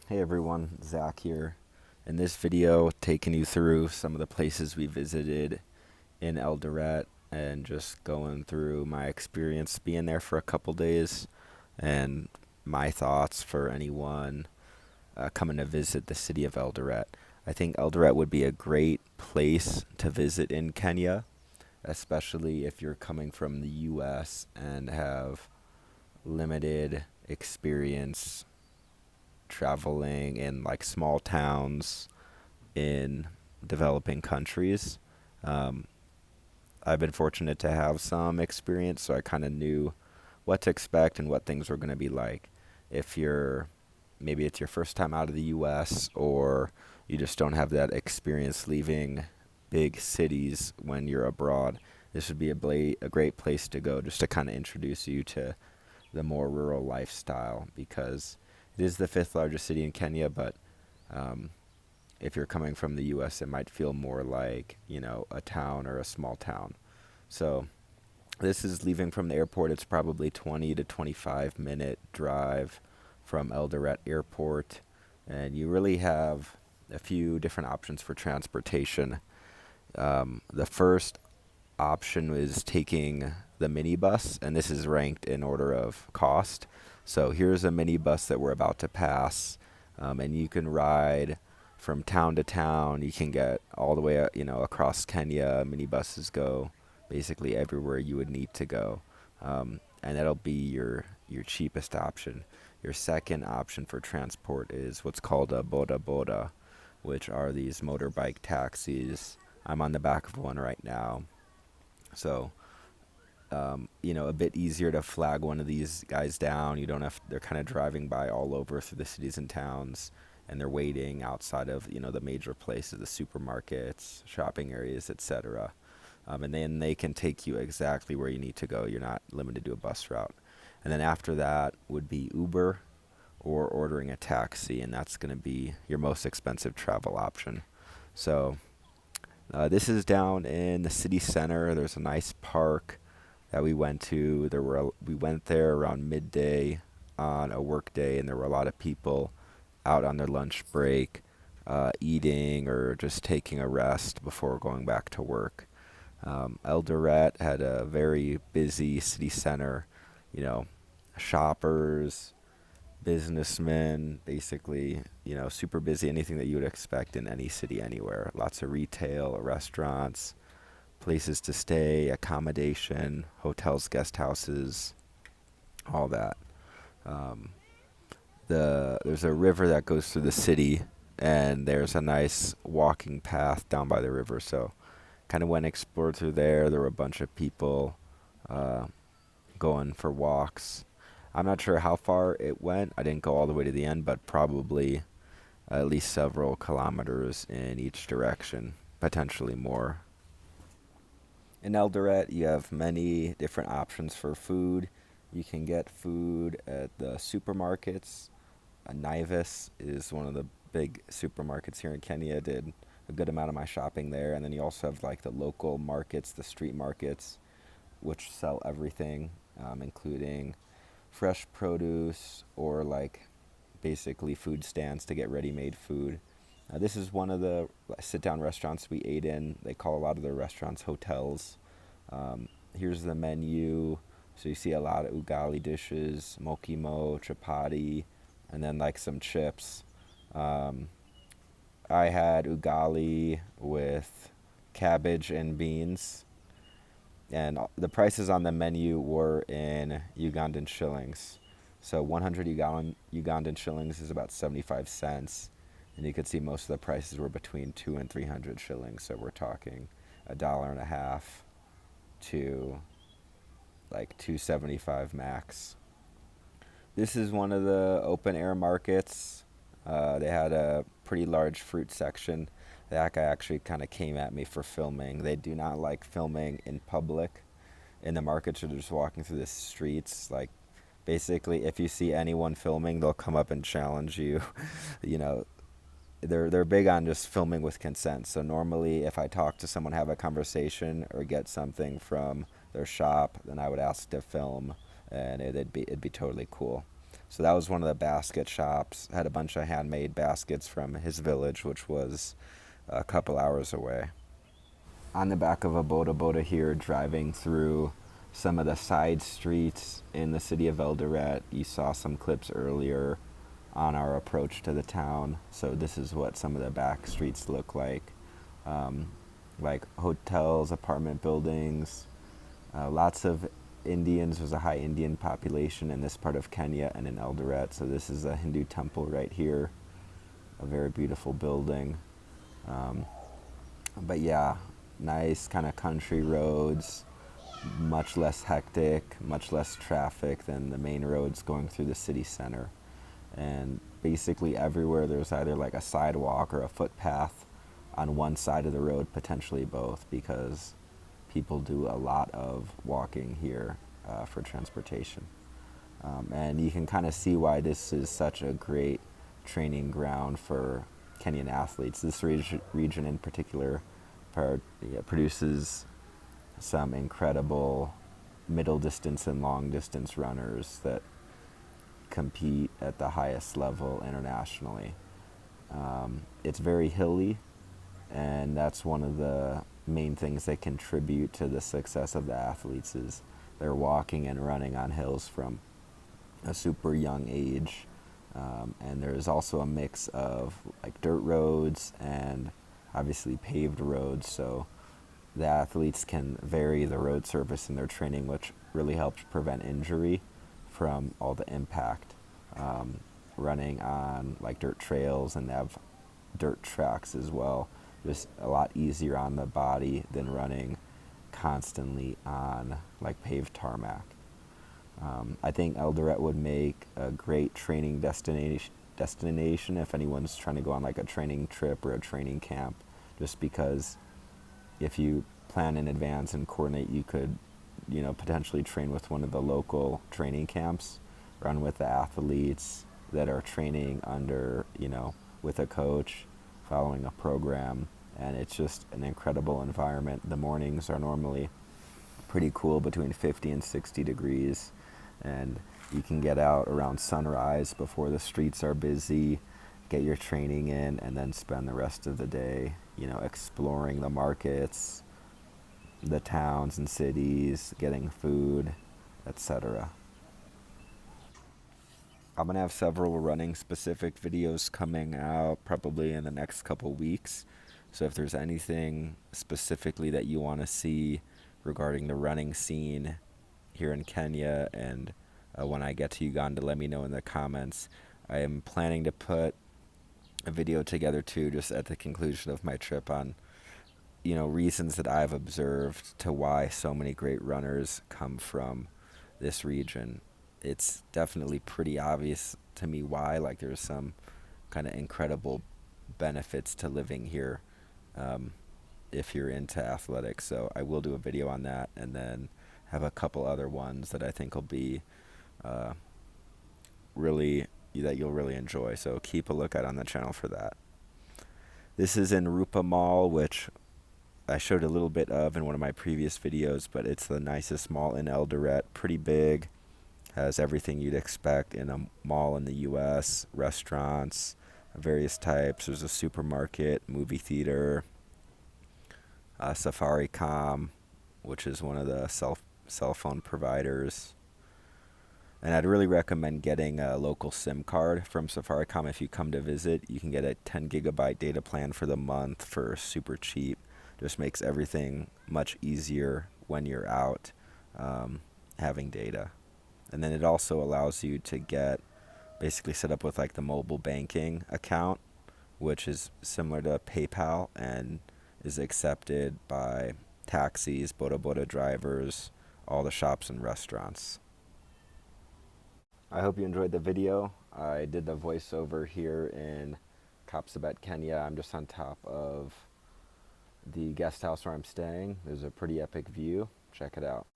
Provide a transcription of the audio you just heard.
Hey everyone, Zach here. In this video, taking you through some of the places we visited in Eldoret and just going through my experience being there for a couple days and my thoughts for anyone coming to visit the city of Eldoret. I think Eldoret would be a great place to visit in Kenya, especially if you're coming from the US and have limited experience traveling in like small towns in developing countries. Um, I've been fortunate to have some experience, so I kind of knew what to expect and what things were going to be like. If you're maybe it's your first time out of the US or you just don't have that experience leaving big cities when you're abroad, this would be a great place to go just to kind of introduce you to the more rural lifestyle because it is the fifth largest city in Kenya, but um, if you're coming from the U.S., it might feel more like, a town or a small town. So this is leaving from the airport. It's probably 20 to 25-minute drive from Eldoret Airport, and you really have a few different options for transportation. The first option is taking the minibus, and this is ranked in order of cost. So here's a minibus that we're about to pass, and you can ride from town to town. You can get all the way, across Kenya. Minibuses go basically everywhere you would need to go, and that'll be your cheapest option. Your second option for transport is what's called a boda boda, which are these motorbike taxis. I'm on the back of one right now. So, a bit easier to flag one of these guys down. You don't have, they're kind of driving by all over through the cities and towns, and they're waiting outside of, the major places, the supermarkets, shopping areas, etc. And then they can take you exactly where you need to go. You're not limited to a bus route. And then after that would be Uber or ordering a taxi, and that's going to be your most expensive travel option. So, this is down in the city center. There's a nice park that we went to. We went there around midday on a work day, and there were a lot of people out on their lunch break, eating or just taking a rest before going back to work. Eldoret had a very busy city center. You know, shoppers, businessmen, basically, super busy. Anything that you would expect in any city anywhere. Lots of retail, restaurants, places to stay, accommodation, hotels, guest houses, all that. Um, there's a river that goes through the city, and there's a nice walking path down by the river. So, kind of went and explored through there. There were a bunch of people uh, going for walks. I'm not sure how far it went. I didn't go all the way to the end, but probably at least several kilometers in each direction, potentially more. In Eldoret, you have many different options for food. You can get food at the supermarkets. Naivas is one of the big supermarkets here in Kenya. Did a good amount of my shopping there. And then you also have like the local markets, the street markets, which sell everything, including fresh produce or like basically food stands to get ready made food. This is one of the sit down restaurants we ate in. They call a lot of their restaurants hotels. Here's the menu. So you see a lot of ugali dishes, mokimo, chapati, and then like some chips. Um, I had ugali with cabbage and beans, and the prices on the menu were in Ugandan shillings. So 100 Ugandan shillings is about 75 cents, and you could see most of the prices were between 200 and 300 shillings. So we're talking a dollar and a half to like 275 max. This is one of the open air markets. They had a pretty large fruit section. That guy actually kind of came at me for filming. They do not like filming in public in the markets or just walking through the streets. Like, basically, if you see anyone filming, they'll come up and challenge you. you know, they're big on just filming with consent. So normally, if I talk to someone, have a conversation, or get something from their shop, then I would ask to film, and it'd be totally cool. So that was one of the basket shops. Had a bunch of handmade baskets from his village, which was a couple hours away. On the back of a boda here, driving through some of the side streets in the city of Eldoret. You saw some clips earlier on our approach to the town. So this is what some of the back streets look um, like hotels, apartment buildings, lots of Indians. There's a high Indian population in this part of Kenya and in Eldoret. So this is a Hindu temple right here, a very beautiful building. Um, but yeah, nice kind of country roads, much less hectic, much less traffic than the main roads going through the city center. And basically everywhere there's either like a sidewalk or a footpath on one side of the road, potentially both, because people do a lot of walking here for transportation. And you can kind of see why this is such a great training ground for Kenyan athletes. This region in particular produces some incredible middle distance and long distance runners that compete at the highest level internationally. It's very hilly, and that's one of the main things that contribute to the success of the athletes is they're walking and running on hills from a super young age. And there's also a mix of like dirt roads and obviously paved roads, so the athletes can vary the road surface in their training, which really helps prevent injury from all the impact. Running on like dirt trails, and they have dirt tracks as well, just a lot easier on the body than running constantly on like paved tarmac. I think Eldoret would make a great training destination if anyone's trying to go on like a training trip or a training camp, just because if you plan in advance and coordinate, you could, potentially train with one of the local training camps, run with the athletes that are training under, with a coach, following a program, and it's just an incredible environment. The mornings are normally pretty cool, between 50 and 60 degrees, and you can get out around sunrise before the streets are busy, get your training in, and then spend the rest of the day, exploring the markets, the towns and cities, getting food, etc. I'm gonna have several running specific videos coming out probably in the next couple weeks. So if there's anything specifically that you want to see regarding the running scene here in Kenya, and when I get to Uganda, let me know in the comments. I am planning to put a video together too, just at the conclusion of my trip, on reasons that I've observed to why so many great runners come from this region. It's definitely pretty obvious to me why. Like, there's some kind of incredible benefits to living here, if you're into athletics. So I will do a video on that, and then have a couple other ones that I think will be really that you'll really enjoy. So keep a lookout on the channel for that. This is in Rupa Mall, which I showed a little bit of in one of my previous videos, but it's the nicest mall in Eldoret. Pretty big, has everything you'd expect in a mall in the US, restaurants, various types. There's a supermarket, movie theater, Safaricom, which is one of the cell phone providers. And I'd really recommend getting a local SIM card from Safaricom if you come to visit. You can get a 10 gigabyte data plan for the month for super cheap. Just makes everything much easier when you're out having data. And then it also allows you to get basically set up with like the mobile banking account, which is similar to PayPal and is accepted by taxis, boda drivers, all the shops and restaurants. I hope you enjoyed the video. I did the voiceover here in Kapsabet, Kenya. I'm just on top of the guest house where I'm staying. There's a pretty epic view. Check it out.